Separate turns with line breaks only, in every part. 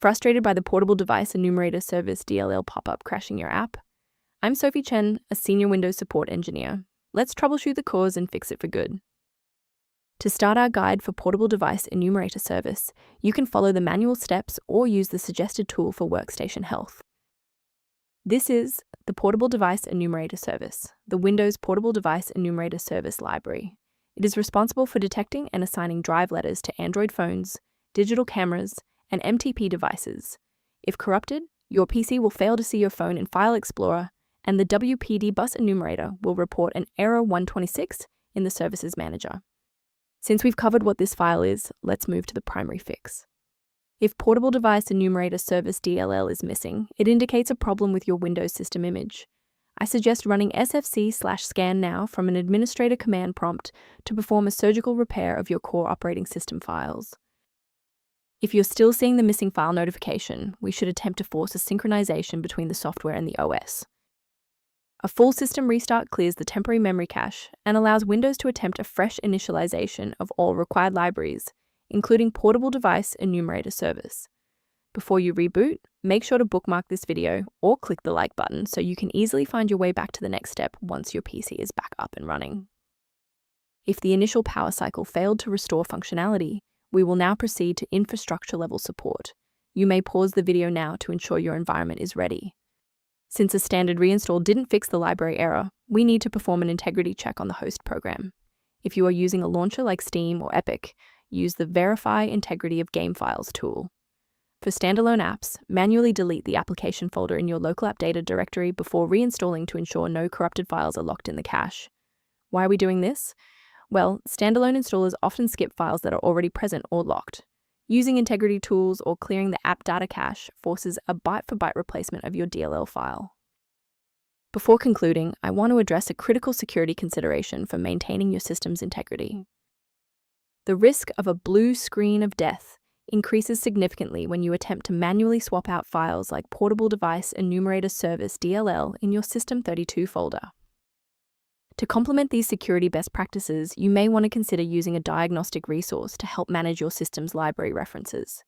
Frustrated by the Portable Device Enumerator Service DLL pop-up crashing your app? I'm Sophie Chen, a Senior Windows Support Engineer. Let's troubleshoot the cause and fix it for good. To start our guide for Portable Device Enumerator Service, you can follow the manual steps or use the suggested tool for workstation health. This is the Portable Device Enumerator Service, the Windows Portable Device Enumerator Service Library. It is responsible for detecting and assigning drive letters to Android phones, digital cameras, and MTP devices. If corrupted, your PC will fail to see your phone in File Explorer, and the Wpdbus enumerator will report an error 126 in the Services Manager. Since we've covered what this file is, let's move to the primary fix. If Portable Device Enumerator Service DLL is missing, it indicates a problem with your Windows system image. I suggest running sfc/scan now from an administrator command prompt to perform a surgical repair of your core operating system files. If you're still seeing the missing file notification, we should attempt to force a synchronization between the software and the OS. A full system restart clears the temporary memory cache and allows Windows to attempt a fresh initialization of all required libraries, including Portable Device Enumerator Service. Before you reboot, make sure to bookmark this video or click the like button so you can easily find your way back to the next step once your PC is back up and running. If the initial power cycle failed to restore functionality, we will now proceed to infrastructure-level support. You may pause the video now to ensure your environment is ready. Since a standard reinstall didn't fix the library error, we need to perform an integrity check on the host program. If you are using a launcher like Steam or Epic, use the Verify Integrity of Game Files tool. For standalone apps, manually delete the application folder in your local app data directory before reinstalling to ensure no corrupted files are locked in the cache. Why are we doing this? Well, standalone installers often skip files that are already present or locked. Using integrity tools or clearing the app data cache forces a byte-for-byte replacement of your DLL file. Before concluding, I want to address a critical security consideration for maintaining your system's integrity. The risk of a blue screen of death increases significantly when you attempt to manually swap out files like Portable Device Enumerator Service DLL in your System32 folder. To complement these security best practices, you may want to consider using a diagnostic resource to help manage your system's library references.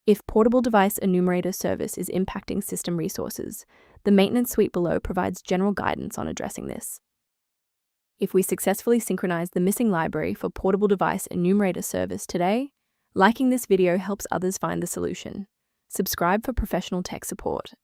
If Portable Device Enumerator Service is impacting system resources, the maintenance suite below provides general guidance on addressing this. If we successfully synchronize the missing library for Portable Device Enumerator Service today, liking this video helps others find the solution. Subscribe for professional tech support,